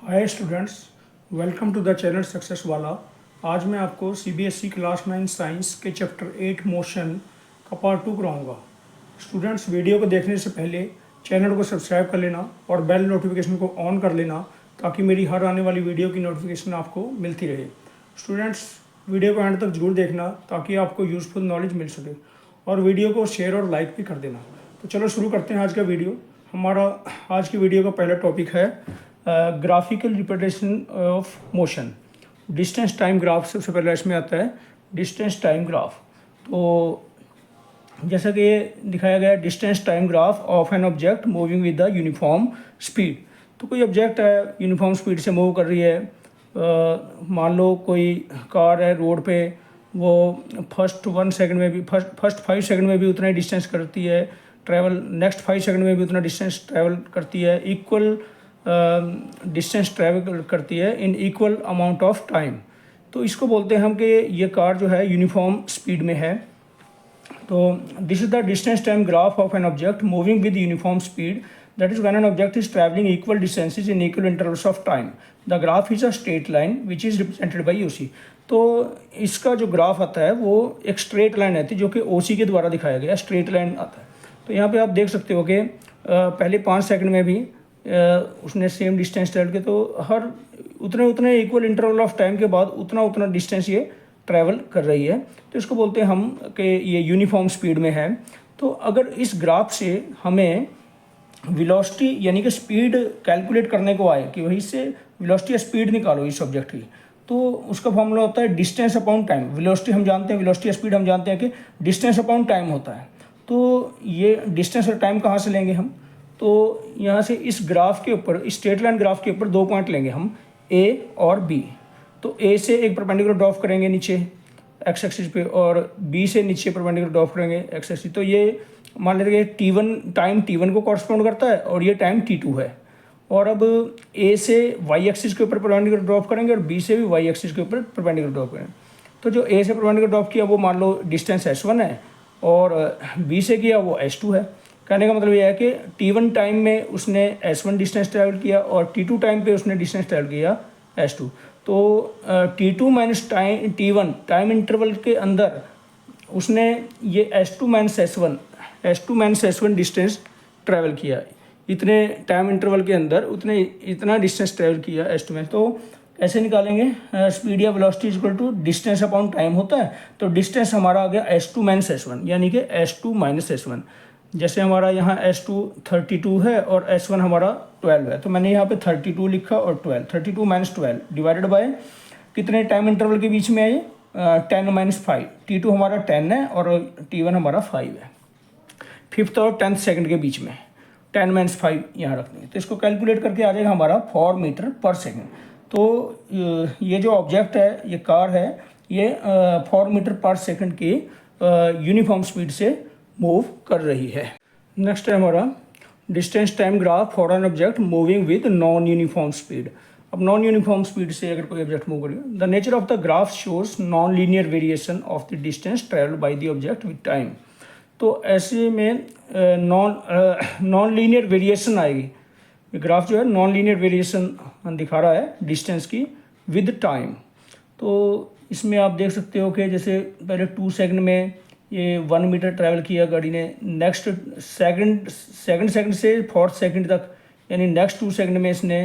Hi students, welcome to the channel success वाला। आज मैं आपको सीबीएसई क्लास 9 साइंस के चैप्टर 8 मोशन का पार्ट 2 कराऊंगा। स्टूडेंट्स, वीडियो को देखने से पहले चैनल को सब्सक्राइब कर लेना और बेल नोटिफिकेशन को ऑन कर लेना ताकि मेरी हर आने वाली वीडियो की नोटिफिकेशन आपको मिलती रहे। स्टूडेंट्स, वीडियो को एंड तक जरूर देखना ताकि आपको यूज़फुल नॉलेज मिल सके और वीडियो को शेयर और लाइक भी कर देना। तो चलो शुरू करते हैं आज का वीडियो। हमारा आज की वीडियो का पहला टॉपिक है graphical representation of motion. Distance time graph सबसे पहले इसमें आता है डिस्टेंस टाइम ग्राफ। तो जैसा कि ये दिखाया गया है, distance time graph of an object moving with the uniform speed. तो कोई ऑब्जेक्ट है यूनिफॉर्म स्पीड से मूव कर रही है। मान लो कोई कार है रोड पे, वो फर्स्ट 5 सेकंड में भी उतना ही डिस्टेंस करती है ट्रैवल, नेक्स्ट 5 सेकंड में भी उतना डिस्टेंस ट्रैवल करती है, इक्वल डिस्टेंस ट्रैवल करती है in equal amount of time. तो इसको बोलते हैं हम कि ये कार जो है यूनिफॉर्म स्पीड में है। तो this is the distance time graph of an object moving with uniform speed, that is when an object is travelling equal distances in equal intervals of time. The graph is a straight line which is represented by OC. तो इसका जो graph आता है वो एक straight line आती है जो कि ओसी के द्वारा दिखाया गया स्ट्रेट लाइन आता है। तो यहाँ पे आप देख सकते हो कि पहले 5 सेकंड में भी उसने सेम डिस्टेंस ट्रैवल किया, तो हर उतने इक्वल इंटरवल ऑफ टाइम के बाद उतना डिस्टेंस ये ट्रैवल कर रही है। तो इसको बोलते हैं हम कि ये यूनिफॉर्म स्पीड में है। तो अगर इस ग्राफ से हमें वेलोसिटी यानी कि स्पीड कैलकुलेट करने को आए कि वही से वेलोसिटी या स्पीड निकालो इस ऑब्जेक्ट की, तो उसका फॉर्मूला होता है डिस्टेंस अपॉन टाइम। वेलोसिटी हम जानते हैं, वेलोसिटी या स्पीड हम जानते हैं कि डिस्टेंस अपॉन टाइम होता है। तो ये डिस्टेंस और टाइम कहाँ से लेंगे हम? तो यहाँ से इस ग्राफ के ऊपर, स्ट्रेट लाइन ग्राफ के ऊपर 2 पॉइंट लेंगे हम, ए और बी। तो ए से एक परपेंडिकुलर ड्रॉप करेंगे नीचे एक्स एक्सिस पे और बी से नीचे परपेंडिकुलर ड्रॉप करेंगे एक्स एक्सिस। तो ये मान लेते हैं T1 टाइम T1 को कॉरस्पॉन्ड करता है और ये टाइम T2 है। और अब ए से वाई एक्सिस के ऊपर परपेंडिकुलर ड्रॉप करेंगे और बी से भी वाई एक्सिस के ऊपर परपेंडिकुलर ड्रॉप करेंगे। तो जो ए से परपेंडिकुलर ड्रॉप किया वो मान लो डिस्टेंस S1 है और बी से किया वो S2 है। कहने का मतलब यह है कि T1 टाइम में उसने S1 डिस्टेंस ट्रैवल किया और T2 टाइम पे उसने डिस्टेंस ट्रैवल किया S2। तो T2 minus T1 time interval के अंदर उसने ये S2 minus S1 distance travel किया। इतने टाइम इंटरवल के अंदर इतना डिस्टेंस ट्रैवल किया S2 में। तो ऐसे निकालेंगे स्पीड या velocity equal to distance upon time होता है। तो डिस्टेंस हमारा आ गया S2 माइनस S1 यानी कि S2 माइनस S1। जैसे हमारा यहाँ S2 32 है और S1 हमारा 12 है, तो मैंने यहाँ पे 32 लिखा और 12, 32 माइनस 12 डिवाइडेड बाय कितने टाइम इंटरवल के बीच में है ये 10 माइनस 5। T2 हमारा 10 है और T1 हमारा 5 है। 5th और 10th सेकंड के बीच में 10 माइनस 5 यहाँ रख देंगे। तो इसको कैलकुलेट करके आ जाएगा हमारा 4 मीटर पर सेकेंड। तो ये जो ऑब्जेक्ट है, ये कार है, ये 4 मीटर पर सेकेंड की यूनिफॉर्म स्पीड से मूव कर रही है। नेक्स्ट है हमारा distance time graph for an object moving with non uniform speed. अब नॉन यूनिफॉर्म स्पीड से अगर कोई ऑब्जेक्ट मूव करेगा, the nature of the graph shows non linear variation of the distance travelled by the object with time. तो ऐसे में non linear variation आएगी। ये ग्राफ जो है नॉन लीनियर वेरिएशन दिखा रहा है डिस्टेंस की विद टाइम। तो इसमें आप देख सकते हो कि जैसे पहले 2 सेकंड में ये 1 मीटर ट्रैवल किया गाड़ी ने, नेक्स्ट सेकंड से 4th सेकंड तक यानी नेक्स्ट 2 सेकंड में इसने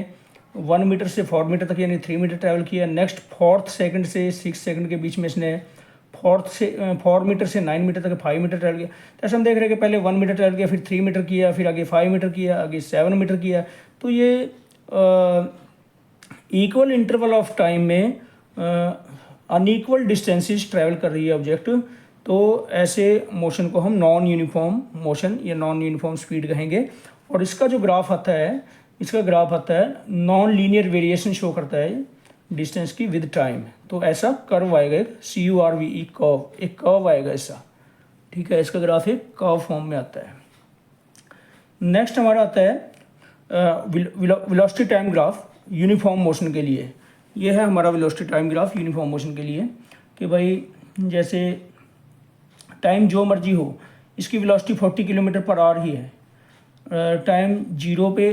1 मीटर से 4 मीटर तक यानी 3 मीटर ट्रैवल किया। नेक्स्ट 4th सेकंड से 6 सेकंड के बीच में इसने 4 मीटर से 9 मीटर तक 5 मीटर ट्रैवल किया। तो ऐसे हम देख रहे हैं कि पहले 1 मीटर ट्रैवल किया, फिर 3 मीटर किया, फिर आगे 5 मीटर किया, आगे 7 मीटर किया। तो ये इक्वल इंटरवल ऑफ टाइम में अनइक्वल डिस्टेंसेस ट्रैवल कर रही है ऑब्जेक्ट। तो ऐसे मोशन को हम नॉन यूनिफॉर्म मोशन या नॉन यूनिफॉर्म स्पीड कहेंगे। और इसका जो ग्राफ आता है नॉन लीनियर वेरिएशन शो करता है डिस्टेंस की विद टाइम। तो ऐसा कर्व आएगा, CURVE कर्व, एक कर्व आएगा ऐसा, ठीक है। इसका ग्राफ एक कर्व फॉर्म में आता है। नेक्स्ट हमारा आता है velocity time graph uniform motion के लिए। ये है हमारा velocity time graph uniform motion के लिए कि भाई जैसे टाइम जो मर्जी हो, इसकी वेलोसिटी 40 किलोमीटर पर आवर ही है। टाइम 0 पे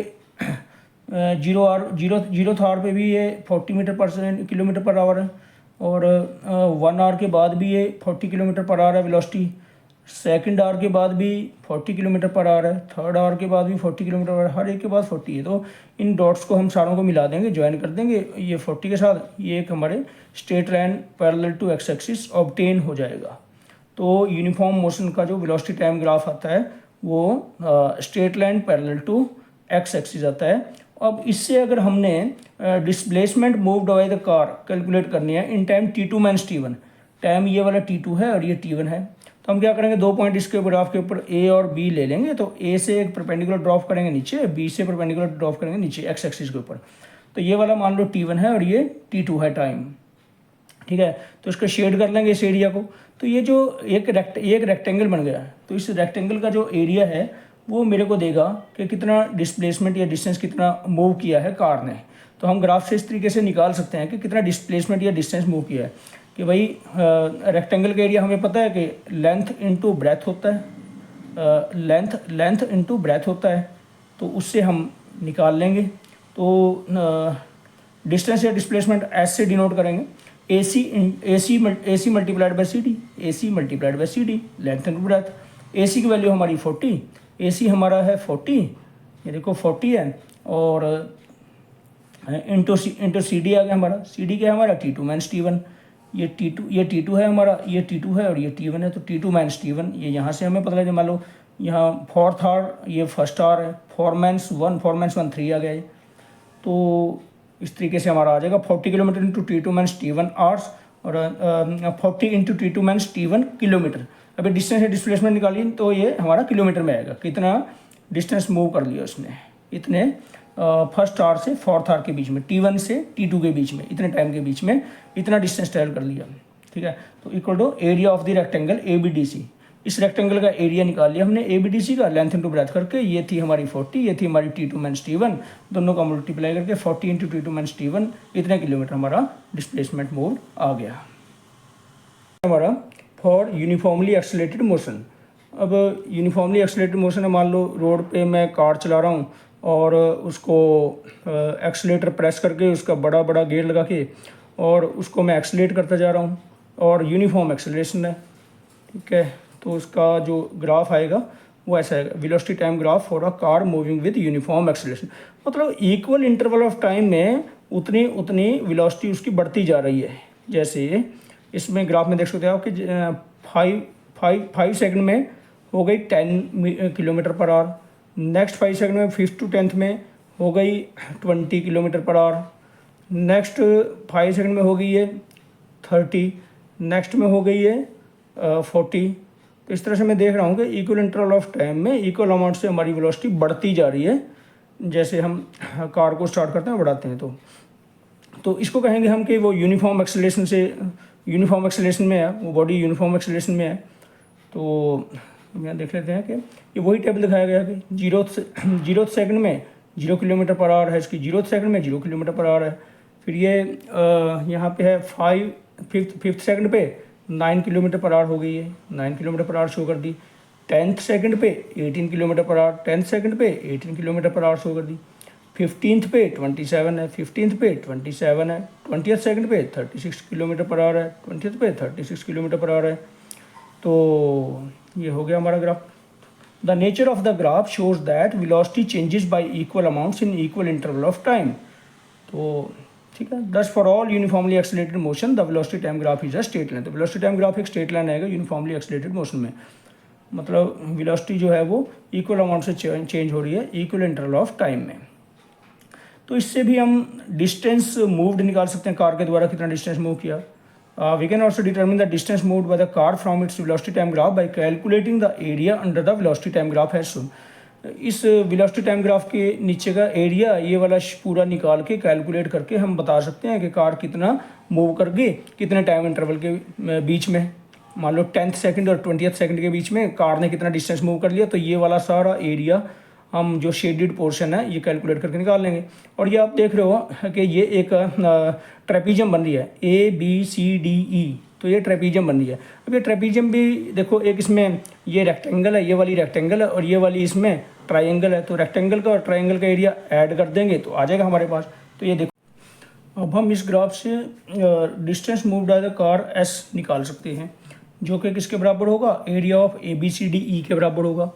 जीरो आवर पे भी ये 40 किलोमीटर पर आवर है, और 1 आवर के बाद भी ये 40 किलोमीटर पर आवर है वेलोसिटी, सेकंड आवर के बाद भी 40 किलोमीटर पर आवर है, थर्ड आवर के बाद भी 40 किलोमीटर पर, हर एक के बाद 40 है। तो इन डॉट्स को हम सारों को मिला देंगे, ज्वाइन कर देंगे ये 40 के साथ, ये एक हमारे straight line parallel to X axis obtain हो जाएगा। तो यूनिफॉर्म मोशन का जो वेलोसिटी टाइम ग्राफ आता है वो straight line parallel to X axis आता है। अब इससे अगर हमने displacement moved by the car calculate करनी है in time t2 minus t1, time ये वाला t2 है और ये t1 है, तो हम क्या करेंगे, 2 पॉइंट इसके ग्राफ के ऊपर a और b ले लेंगे। तो a से एक परपेंडिकुलर ड्रॉप करेंगे नीचे, b से परपेंडिकुलर ड्रॉप करेंगे नीचे एक्स एक्सिस के ऊपर। तो ये वाला मान लो t1 है और ये t2 है टाइम, ठीक है। तो इसका शेड कर लेंगे इस एरिया को। तो ये जो एक रेक्टेंगल बन गया है, तो इस रेक्टेंगल का जो एरिया है वो मेरे को देगा कि कितना डिस्प्लेसमेंट या डिस्टेंस कितना मूव किया है कार ने। तो हम ग्राफ से इस तरीके से निकाल सकते हैं कि कितना डिस्प्लेसमेंट या डिस्टेंस मूव किया है। कि भाई रेक्टेंगल का एरिया हमें पता है कि लेंथ इनटू ब्रेथ होता है, लेंथ इनटू ब्रेथ होता है, तो उससे हम निकाल लेंगे। तो डिस्टेंस या डिस्प्लेसमेंट एस से डिनोट करेंगे, A C multiplied by C D, A C multiplied by C D, length into breadth. A C की वैल्यू हमारी 40, ए सी हमारा है 40, ये देखो 40 है, और इंटू सी डी आ गया हमारा, सी डी क्या है हमारा t2 माइनस t1, ये t2 है हमारा, ये t2 है और ये t1 है। तो t2 माइनस t1 ये यहाँ से हमें पता लगे, मान लो यहाँ फोर्थ आवर ये फर्स्ट आवर है, 4 माइनस 1 3 आ गया ये। तो इस तरीके से हमारा आ जाएगा 40 kilometre into t2 minus t1 hours, और 40 into t2 minus t1 kilometre. अभी डिस्टेंस या डिस्प्लेसमेंट निकालिए तो ये हमारा किलोमीटर में आएगा, कितना डिस्टेंस मूव कर लिया उसने, इतने फर्स्ट आवर से फोर्थ आवर के बीच में, t1 से t2 के बीच में, इतने टाइम के बीच में इतना डिस्टेंस ट्रैवल कर लिया, ठीक है। तो equal to area of the rectangle ABDC, इस रेक्टेंगल का एरिया निकाल लिया हमने ABDC का, लेंथ इंटू ब्रेथ करके। ये थी हमारी 40, ये थी हमारी t2 माइनस t1, दोनों का मल्टीप्लाई करके 40 इंटू t2 माइनस t1, इतने किलोमीटर हमारा डिस्प्लेसमेंट मूव आ गया हमारा फॉर यूनिफॉर्मली एक्सेलरेटेड मोशन। अब यूनिफॉर्मली एक्सेलरेटेड मोशन है, मान लो रोड पे मैं कार चला रहा हूँ और उसको एक्सेलेटर प्रेस करके उसका बड़ा बड़ा गियर लगा के और उसको मैं एक्सेलेट करता जा रहा हूँ, और यूनिफॉर्म एक्सेलरेशन है, ठीक है। तो उसका जो ग्राफ आएगा वो ऐसा आएगा, velocity time graph for a car moving with uniform acceleration. मतलब इक्वल इंटरवल ऑफ टाइम में उतनी उतनी वेलोसिटी उसकी बढ़ती जा रही है। जैसे इसमें ग्राफ में देख सकते हो कि 5 सेकंड में हो गई 10 kilometre per hour, next 5 second में 5 to 10th में हो गई 20 kilometre per hour, next 5 second में हो गई है 30, नेक्स्ट में हो गई है 40। तो इस तरह से मैं देख रहा हूँ कि इक्वल इंटरवल ऑफ टाइम में इक्वल अमाउंट से हमारी वेलोसिटी बढ़ती जा रही है, जैसे हम कार को स्टार्ट करते हैं बढ़ाते हैं। तो इसको कहेंगे हम कि वो यूनिफॉर्म एक्सेलरेशन में है, वो बॉडी यूनिफॉर्म एक्सेलरेशन में है। तो यहाँ देख लेते हैं कि ये वही टेबल दिखाया गया है कि जीरो सेकंड में 0 किलोमीटर पर आवर है, इसकी 0 सेकंड में 0 किलोमीटर पर आवर है। फिर ये यहाँ पे है फिफ्थ सेकंड पे 9 किलोमीटर पर आवर हो गई है, 9 किलोमीटर पर आवर शो कर दी। 10th सेकंड पे 18 kilometre per hour, 10th second पे 18 किलोमीटर पर आवर शो कर दी। 15th पे 27 है, 15th पे 27 है, 20th सेकंड पे 36 किलोमीटर पर आवर है, 20th पे 36 किलोमीटर पर आवर है। तो ये हो गया हमारा graph. The nature of the graph shows that velocity changes y equal amounts in equal interval of time. तो ठीक है, दस for all uniformly accelerated motion the velocity time graph is a straight line. तो velocity time graph एक straight line आएगा uniformly accelerated motion में, मतलब velocity जो है वो इक्वल अमाउंट से चेंज हो रही है इक्वल इंटरवल ऑफ टाइम में। तो इससे भी हम डिस्टेंस मूव्ड निकाल सकते हैं, कार के द्वारा कितना डिस्टेंस मूव किया। We can also determine the distance moved by the car from its velocity time graph by calculating the area under the velocity time graph as shown. इस velocity time graph के नीचे का area ये वाला पूरा निकाल के कैलकुलेट करके हम बता सकते हैं कि कार कितना मूव कर गई कितने टाइम इंटरवल के बीच में। मान लो 10th सेकंड और 20th सेकंड के बीच में कार ने कितना डिस्टेंस मूव कर लिया, तो ये वाला सारा एरिया हम जो शेडेड पोर्शन है ये कैलकुलेट करके निकाल लेंगे। और ये आप देख रहे हो कि ये एक ट्रेपीजियम बन रही है ABCDE, तो ये ट्रेपीजियम बन रही है। अब ये ट्रेपीजियम भी देखो, एक इसमें ये रेक्टेंगल है, ये वाली रेक्टेंगल है, और ये वाली इसमें ट्राइंगल है, तो रेक्टेंगल का और ट्राइंगल का एरिया ऐड कर देंगे तो आ जाएगा हमारे पास। तो ये देखो, अब हम इस ग्राफ से distance move by the car S निकाल सकते हैं, जो कि किसके बराबर होगा, area of A B C D E के बराबर होगा।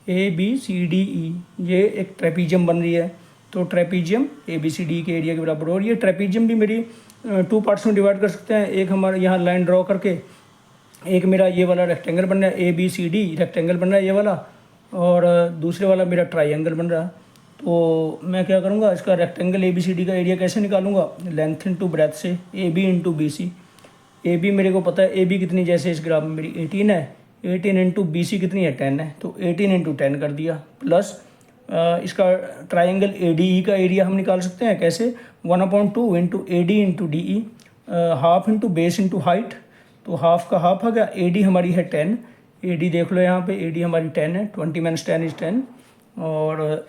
ए बी सी डी ई, ये एक ट्रेपीजियम बन रही है, तो trapezium A B C D के एरिया के बराबर हो। और ये ट्रेपीजियम भी मेरी 2 पार्ट्स में डिवाइड कर सकते हैं। एक हमारा यहाँ लाइन ड्रॉ करके, एक मेरा ये वाला रेक्टेंगल बन रहा है, A B C D rectangle बन रहा है ये वाला, और दूसरे वाला मेरा ट्राइंगल बन रहा है। तो मैं क्या करूँगा, इसका rectangle A B C D का एरिया कैसे निकालूंगा, लेंथ इंटू ब्रेथ से, A B into B C. A B मेरे को पता है, ए बी कितनी, जैसे इस ग्राफ में मेरी 18 है, 18 इंटू बी सी कितनी है, 10 है, तो 18 इंटू 10 कर दिया, प्लस इसका ट्राइंगल ए डी ई का एरिया हम निकाल सकते हैं कैसे, 1/2 into A D into D E, half into base into height, तो हाफ का हाफ आ गया। ए डी हमारी है 10, ए डी देख लो यहाँ पे, ए डी हमारी 10 है, 20 माइनस 10 इज 10, और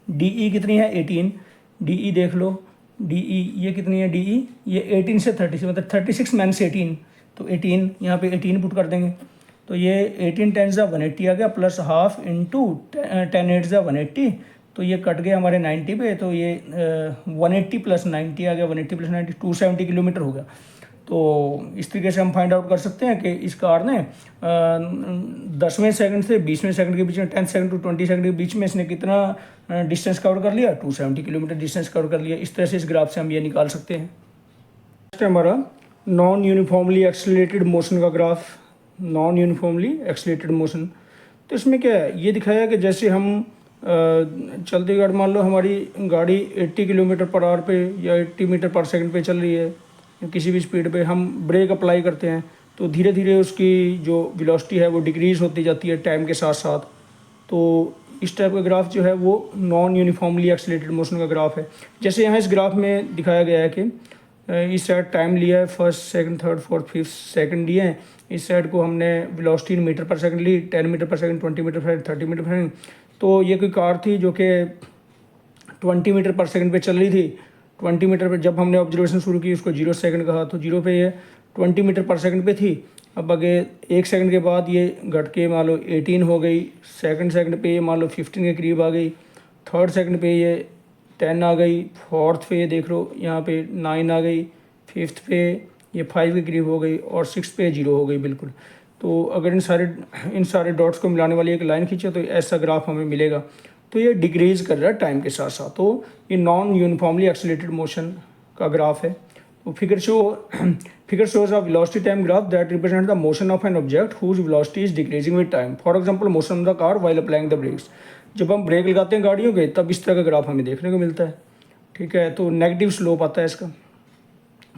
डी ई कितनी है 18, डी ई देख लो, डी ई ये कितनी है, डी ई ये 18 से 36, मतलब 36 माइनस 18, तो 18 यहाँ पे 18 पुट कर देंगे, तो ये 18 10 ज़ा 180 आ गया, प्लस हाफ इंटू 10 8 ज़ा 180, तो ये कट गया हमारे 90 पे, तो ये 180 प्लस 90 आ गया, 180 प्लस 90 270 किलोमीटर हो गया। तो इस तरीके से हम फाइंड आउट कर सकते हैं कि इस कार ने 10वें सेकंड से 20वें सेकंड के बीच में, 10 सेकंड टू 20 सेकंड के बीच में इसने कितना डिस्टेंस कवर कर लिया, 270 किलोमीटर डिस्टेंस कवर कर लिया। इस तरह से इस ग्राफ से हम ये निकाल सकते हैं। नेक्स्ट है हमारा नॉन यूनिफॉर्मली एक्सेलरेटेड मोशन का graph, non uniformly accelerated motion. तो इसमें क्या है, ये दिखाया कि जैसे हम चलती गाड़ी, मान लो हमारी गाड़ी 80 किलोमीटर पर आवर पे या 80 मीटर पर सेकंड पे चल रही है, किसी भी स्पीड पे हम ब्रेक अप्लाई करते हैं, तो धीरे धीरे उसकी जो वेलोसिटी है वो डिक्रीज़ होती जाती है टाइम के साथ साथ। तो इस टाइप का ग्राफ जो है वो नॉन यूनिफॉर्मली एक्सेलरेटेड मोशन का ग्राफ है। जैसे यहाँ इस ग्राफ में दिखाया गया है कि इस साइड टाइम लिया है, first second third fourth fifth second लिए हैं, इस साइड को हमने वेलोसिटी इन मीटर पर सेकंड ली, 10 मीटर पर सेकंड, 20 मीटर पर सेकंड, 30 मीटर पर सेकंड। तो ये कोई कार थी जो कि 20 मीटर पर सेकंड पे चल रही थी। 20 मीटर पर जब हमने ऑब्जर्वेशन शुरू की, उसको 0 सेकंड कहा, तो 0 पे ये 20 मीटर पर सेकंड पे थी। अब आगे 1 सेकंड के बाद ये घट के मान लो 18 हो गई, सेकंड पे ये मान लो 15 के करीब आ गई, थर्ड सेकंड पे ये 10 आ गई, फोर्थ पे ये देख लो यहाँ पे 9 आ गई, फिफ्थ पे ये 5 के करीब हो गई, और 6 पे 0 हो गई बिल्कुल। तो अगर इन सारे डॉट्स को मिलाने वाली एक लाइन खींचे तो ऐसा ग्राफ हमें मिलेगा। तो ये डिक्रीज़ कर रहा है टाइम के साथ साथ। तो ये नॉन यूनिफॉर्मली एक्सेलरेटेड मोशन का ग्राफ है। तो figure shows a velocity time graph that represent the motion of an object whose velocity is decreasing with time. For example motion of the car while applying the brakes. जब हम break लगाते हैं गाड़ियों के, तब इस तरह का ग्राफ हमें देखने को मिलता है। ठीक है, तो नेगेटिव स्लोप आता है इसका।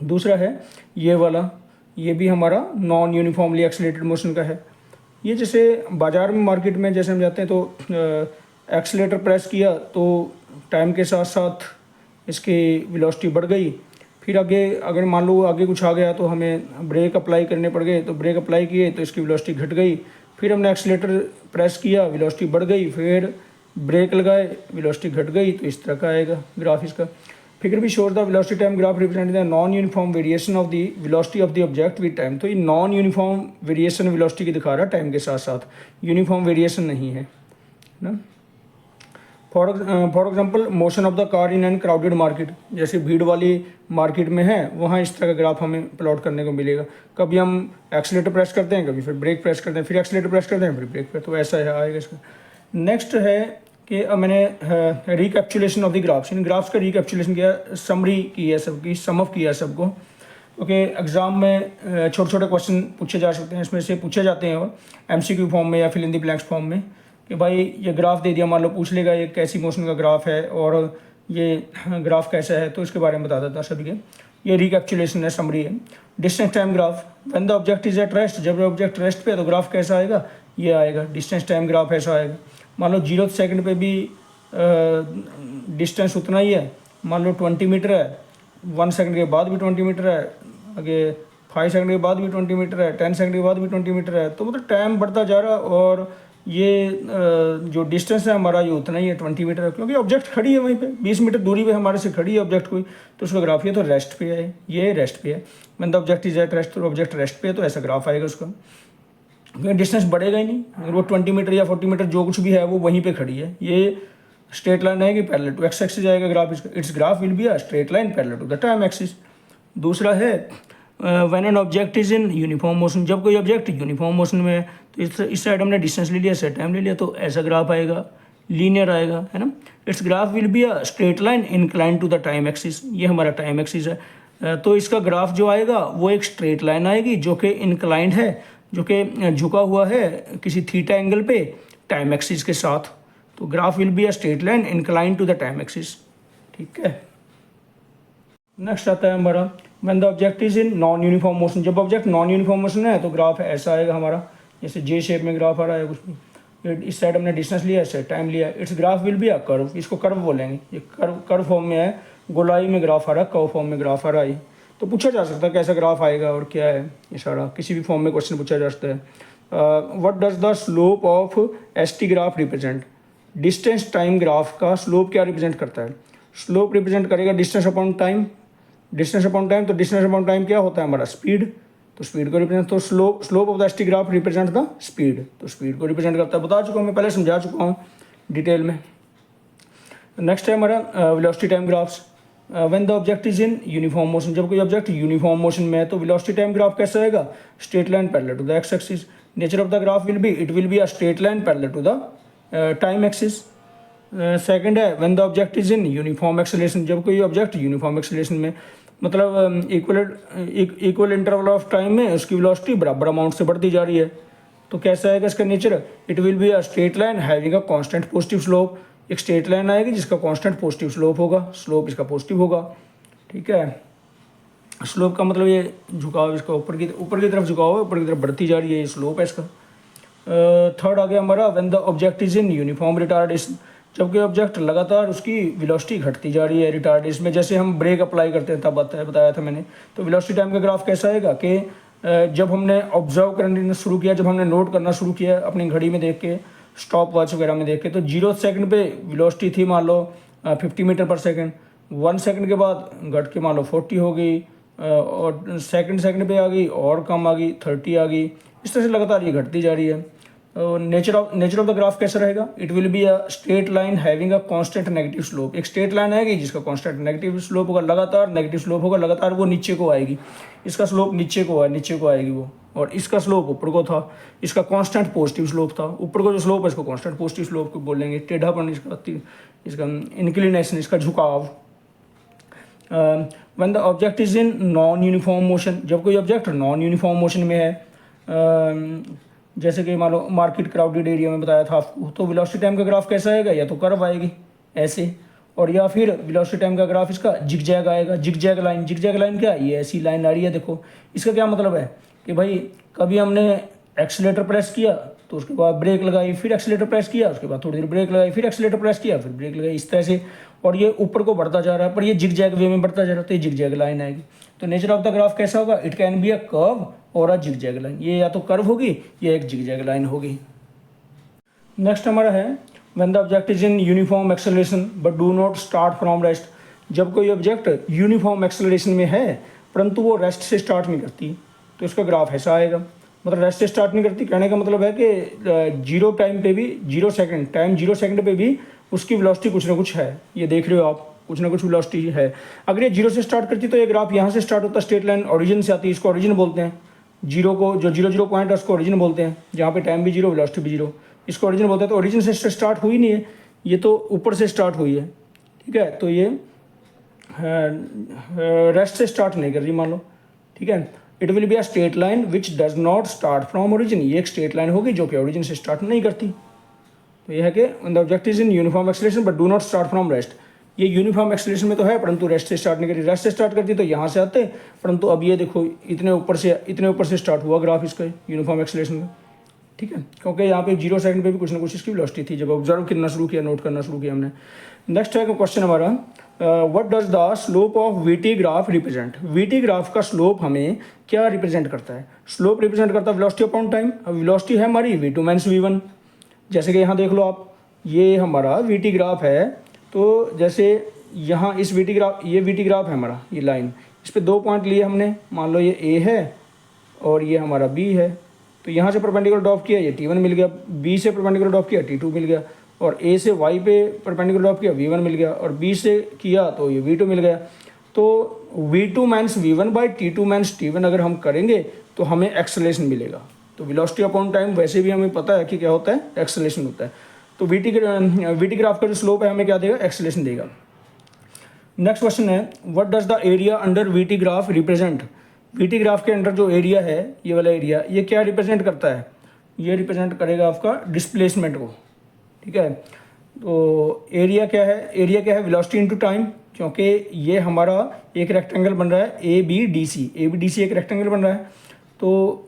दूसरा है ये वाला, ये भी हमारा नॉन यूनिफॉर्मली एक्सेलरेटेड मोशन का है। ये जैसे बाज़ार में, मार्केट में जैसे हम जाते हैं तो एक्सेलेटर प्रेस किया तो टाइम के साथ साथ इसकी वेलोसिटी बढ़ गई, फिर आगे अगर मान लो आगे कुछ आ गया तो हमें ब्रेक अप्लाई करने पड़ गए, तो ब्रेक अप्लाई किए तो इसकी वेलोसिटी घट गई, फिर हमने एक्सेलेटर प्रेस किया, वेलोसिटी बढ़ गई, फिर ब्रेक लगाए, वेलोसिटी घट गई। तो इस तरह का आएगा ग्राफ इसका। फिगर भी shows the velocity time graph represent the non uniform variation of the velocity of the object with time. तो ये नॉन यूनिफॉर्म वेरिएशन वेलोसिटी की दिखा रहा है टाइम के साथ साथ, यूनिफॉर्म वेरिएशन नहीं है ना। For example motion of the car in an crowded market, जैसे भीड़ वाली मार्केट में है, वहाँ इस तरह का ग्राफ हमें प्लॉट करने को मिलेगा। कभी हम एक्सीलेटर प्रेस करते हैं, कभी फिर ब्रेक प्रेस करते हैं, फिर एक्सीलेटर प्रेस करते हैं, फिर ब्रेक प्रेस, तो ऐसा है आएगा इसका। नेक्स्ट है कि मैंने रिकैप्चुलेशन ऑफ द ग्राफ्स, इन ग्राफ्स का रिकैप्चुलेशन किया, समरी की है सबकी, सम ऑफ किया सबको। ओके, एग्ज़ाम में छोटे छोटे क्वेश्चन पूछे जा सकते हैं, इसमें से पूछे जाते हैं और एमसीक्यू फॉर्म में या fill in the blanks form में, कि भाई ये ग्राफ दे दिया, मान लो पूछ लेगा ये कैसी मोशन का ग्राफ है और ये ग्राफ कैसा है, तो इसके बारे में बता देता सभी के। ये रिकैप्चुलेशन है, समरी है। Distance time graph, when the object is at rest, जब ऑब्जेक्ट रेस्ट पे है तो ग्राफ कैसा आएगा, ये आएगा डिस्टेंस टाइम ग्राफ ऐसा आएगा। मान लो 0 सेकंड पे भी डिस्टेंस उतना ही है, मान लो 20 मीटर है, 1 सेकंड के बाद भी 20 मीटर है, आगे 5 सेकंड के बाद भी 20 मीटर है, 10 सेकंड के बाद भी 20 मीटर है, तो मतलब टाइम बढ़ता जा रहा है और ये जो डिस्टेंस है हमारा ये उतना ही है 20 मीटर है, क्योंकि ऑब्जेक्ट खड़ी है वहीं पे 20 मीटर दूरी पे हमारे से खड़ी है ऑब्जेक्ट कोई, तो उसका ग्राफ ये तो रेस्ट पे है, ये रेस्ट पे है। When the object is at rest, तो ऑब्जेक्ट रेस्ट पे है तो ऐसा ग्राफ आएगा उसका। क्योंकि डिस्टेंस बढ़ेगा ही नहीं, अगर वो 20 मीटर या 40 मीटर जो कुछ भी है वो वहीं पे खड़ी है। ये स्ट्रेट लाइन है कि पैरेलल टू एक्स एक्सिस जाएगा ग्राफ इसका, its graph will be a straight line parallel to the time axis. दूसरा है when an object is in uniform motion, जब कोई ऑब्जेक्ट यूनिफॉर्म मोशन में है, तो इस साइड हमने डिस्टेंस ले लिया, इस साइड टाइम ले लिया, तो ऐसा ग्राफ आएगा, लीनियर आएगा, है ना। Its graph will be a straight line incline to the time axis, ये हमारा टाइम एक्सिस है। तो इसका ग्राफ जो आएगा वो एक स्ट्रेट लाइन आएगी जो कि इंक्लाइंड है, जो कि झुका हुआ है किसी थीटा एंगल पे टाइम एक्सिस के साथ। तो graph will be a straight line inclined to the time axis, ठीक है। नेक्स्ट आता है हमारा when the object is in non uniform motion, जब ऑब्जेक्ट नॉन यूनिफॉर्म मोशन है तो ग्राफ ऐसा आएगा हमारा, जैसे जे शेप में ग्राफ आ रहा है कुछ भी, इस साइड हमने डिस्टेंस लिया, इस साइड टाइम लिया, it's graph will be a curve, इसको कर्व बोलेंगे। ये कर्व फॉर्म में है, गोलाई में ग्राफ आ रहा है, कर्व फॉर्म में ग्राफ आ रहा है। तो पूछा जा सकता है कैसा ग्राफ आएगा और क्या है ये सारा, किसी भी फॉर्म में क्वेश्चन पूछा जा सकता है। What does the slope of S T graph represent, distance time graph का स्लोप क्या रिप्रेजेंट करता है? स्लोप रिप्रेजेंट करेगा distance upon time, distance upon time, तो डिस्टेंस अपॉन टाइम क्या होता है हमारा? स्पीड, तो स्पीड को रिप्रेजेंट, तो slope of the S T graph represent the speed, तो स्पीड को रिप्रेजेंट करता है। बता चुका हूँ मैं, पहले समझा चुका हूँ डिटेल में। नेक्स्ट है हमारा velocity time graphs. When the object is in uniform motion, जब कोई ऑब्जेक्ट यूनिफॉर्म मोशन में है तो वेलोसिटी टाइम ग्राफ कैसा आएगा? Straight line parallel to the x axis. Nature of the graph will be, it will be a straight line parallel to the time axis. Second है when the object is in uniform acceleration, जब कोई object uniform acceleration में, मतलब equal interval of time में उसकी velocity बराबर amount से बढ़ती जा रही है, तो कैसा आएगा इसका nature? It will be a straight line having a constant positive slope, एक स्ट्रेट लाइन आएगी जिसका कांस्टेंट पॉजिटिव स्लोप होगा, स्लोप इसका पॉजिटिव होगा, ठीक है। स्लोप का मतलब ये झुकाव, इसका ऊपर की तरफ झुकाव है, ऊपर की तरफ बढ़ती जा रही है, ये स्लोप है इसका। थर्ड आ गया हमारा when the object is in uniform retardation, जबकि ऑब्जेक्ट लगातार उसकी वेलोसिटी घटती जा रही है रिटार्डेशन में, जैसे हम ब्रेक अप्लाई करते हैं तब बताया था मैंने। तो वेलोसिटी टाइम का ग्राफ कैसा आएगा कि जब हमने ऑब्जर्व करना शुरू किया, जब हमने नोट करना शुरू किया अपनी घड़ी में देख के, स्टॉप वॉच वगैरह में देख के, तो 0 सेकंड पे वेलोसिटी थी मान लो 50 मीटर पर सेकंड, 1 सेकंड के बाद घट के मान लो 40 हो गई, और सेकंड पे आ गई और कम आ गई, 30 आ गई, इस तरह से लगातार ये घटती जा रही है। नेचर ऑफ द ग्राफ कैसा रहेगा? It will be a straight line having a constant negative slope, एक स्ट्रेट लाइन आएगी जिसका कांस्टेंट नेगेटिव स्लोप होगा, लगातार नेगेटिव स्लोप होगा, लगातार वो नीचे को आएगी, इसका स्लोप नीचे को आएगी वो, और इसका स्लोप ऊपर को था, इसका कांस्टेंट पॉजिटिव स्लोप था, ऊपर को जो स्लोप है इसको कांस्टेंट पॉजिटिव स्लोप को बोलेंगे। टेढ़ापन इसका इंक्लिनेशन, इसका झुकाव। When the object is in non uniform motion, जब कोई ऑब्जेक्ट नॉन यूनिफॉर्म मोशन में है, जैसे कि मान लो मार्केट क्राउडेड एरिया में बताया था आपको, तो वेलोसिटी टाइम का ग्राफ कैसा आएगा? या तो कर्व आएगी ऐसे, और या फिर वेलोसिटी टाइम का ग्राफ इसका जिगजैग आएगा, जिगजैग लाइन क्या? ये ऐसी लाइन आ रही है, देखो इसका क्या मतलब है कि भाई कभी हमने एक्सीलेटर प्रेस किया तो उसके बाद ब्रेक लगाई, फिर एक्सीलेटर प्रेस किया, उसके बाद थोड़ी देर ब्रेक लगाई, फिर एक्सीलेटर प्रेस किया, फिर ब्रेक लगाई, इस तरह से, और ये ऊपर को बढ़ता जा रहा है, पर ये जिगजैग वे में बढ़ता जा रहा है, तो ये जिगजैग लाइन आएगी। तो नेचर ऑफ द ग्राफ कैसा होगा? It can be a curve और अ जिगजैग लाइन, ये या तो कर्व होगी या एक जिगजैग लाइन होगी। नेक्स्ट हमारा है when the object is in uniform acceleration but do not start from rest, जब कोई ऑब्जेक्ट यूनिफॉर्म एक्सेलरेशन में है परंतु वो रेस्ट से स्टार्ट नहीं करती, तो इसका ग्राफ ऐसा आएगा। मतलब रेस्ट से स्टार्ट नहीं करती, कहने का मतलब है कि 0 टाइम पे भी, 0 सेकंड पे भी उसकी वेलोसिटी कुछ ना कुछ है, ये देख रहे हो आप, कुछ ना कुछ वेलोसिटी है। अगर ये 0 से स्टार्ट करती तो ये ग्राफ यहाँ से स्टार्ट होता, स्ट्रेट लाइन ओरिजिन से आती है, इसको ओरिजिन बोलते हैं। 0 को जो 0 पॉइंट है उसको ओरिजिन बोलते हैं, जहाँ पे टाइम भी 0 वेलोसिटी भी 0, इसको ओरिजिन बोलते हैं। तो ओरिजिन से स्टार्ट हुई नहीं है, ये तो ऊपर से स्टार्ट हुई है, ठीक है। तो ये रेस्ट से स्टार्ट नहीं कर रही मान लो, ठीक है। It will be a straight line which does not start from origin, ये एक स्ट्रेट लाइन होगी जो कि ओरिजिन से स्टार्ट नहीं करती। तो ये है कि the object is in uniform acceleration but do not start from rest, ये यूनिफॉर्म एक्सेलरेशन में तो है परंतु रेस्ट से स्टार्ट नहीं करी, रेस्ट से स्टार्ट करती तो यहाँ से आते, परंतु अब ये देखो इतने ऊपर से स्टार्ट हुआ ग्राफ इसका यूनिफॉर्म एक्सेलरेशन में, ठीक है, क्योंकि यहाँ पे 0 सेकंड पे भी कुछ ना कुछ इसकी वेलोसिटी थी जब ऑब्जर्व करना शुरू किया, नोट करना शुरू किया हमने। नेक्स्ट है क्वेश्चन हमारा, what does the slope of VT graph represent, VT graph का स्लोप हमें क्या रिप्रेजेंट करता है? स्लोप रिप्रेजेंट करता है वेलोसिटी अपॉन टाइम। अब वेलोसिटी है हमारी v2 माइनस v1, जैसे कि यहाँ देख लो आप, ये हमारा वीटी ग्राफ है, तो जैसे यहाँ इस वीटी ग्राफ, ये वीटी ग्राफ है हमारा, ये लाइन, इस पर 2 पॉइंट लिए हमने, मान लो ये ए है और ये हमारा बी है, तो यहाँ से परपेंडिकुलर ड्रॉप किया ये T1 मिल गया, B से परपेंडिकुलर ड्रॉप किया T2 मिल गया, और A से Y पे परपेंडिकुलर ड्रॉप किया V1 मिल गया, और B से किया तो ये V2 मिल गया। तो V2 minus V1 by T2 minus T1 अगर हम करेंगे तो हमें एक्सेलरेशन मिलेगा। तो वेलोसिटी अपॉन टाइम वैसे भी हमें पता है कि क्या होता है, एक्सेलरेशन होता है। तो VT ग्राफ का जो स्लोप है हमें क्या देगा, एक्सेलरेशन देगा। नेक्स्ट क्वेश्चन है, what does the area under VT graph represent. VT graph के अंडर जो एरिया है, ये वाला एरिया, ये क्या रिप्रेजेंट करता है, ये रिप्रेजेंट करेगा आपका डिस्प्लेसमेंट को, ठीक है। तो एरिया क्या है, एरिया क्या है, वेलोसिटी इनटू टाइम, क्योंकि ये हमारा एक रेक्टेंगल बन रहा है ABDC, ABDC एक रेक्टेंगल बन रहा है। तो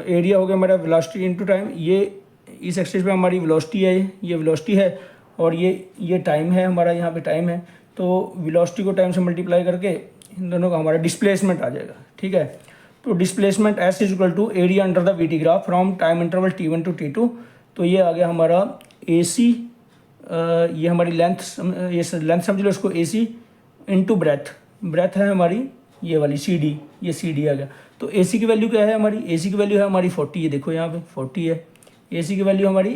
एरिया हो गया हमारा वेलोसिटी इनटू टाइम, ये इस एक्सिस पे हमारी वेलोसिटी है, ये वेलोसिटी है, और ये टाइम है हमारा, यहाँ पे टाइम है। तो वेलोसिटी को टाइम से मल्टीप्लाई करके इन दोनों का हमारा डिस्प्लेसमेंट आ जाएगा, ठीक है। तो displacement S is equal to area under the VT graph from time interval T1 to T2। तो ये आ गया हमारा AC, ये हमारी लेंथ, ये लेंथ समझ लो इसको, AC इंटू ब्रेथ, ब्रेथ है हमारी ये वाली CD, ये CD आ गया। तो AC की वैल्यू क्या है हमारी, AC की वैल्यू है हमारी 40, ये देखो यहाँ पे 40 है, AC की वैल्यू हमारी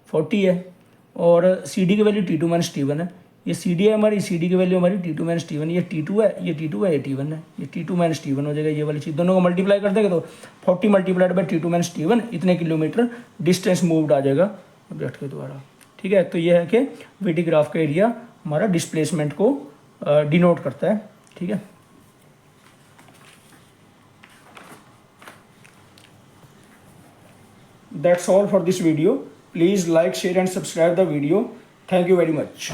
40 है, और CD की वैल्यू T2 माइनस T1 है। ये CD है हमारी, CD की वैल्यू हमारी T2 माइनस T1, ये T2 है, ये T2 है, ये T1 है, ये T2 माइनस T1 हो जाएगा। ये वाली चीज़ दोनों को मल्टीप्लाई कर देंगे तो 40 multiplied by T2 minus T1, इतने किलोमीटर डिस्टेंस मूव्ड आ जाएगा ऑब्जेक्ट के द्वारा, ठीक है। तो ये है कि VT ग्राफ का एरिया हमारा डिस्प्लेसमेंट को डिनोट करता है, ठीक है। That's all for this video. Please like, share and subscribe the video. Thank you very much.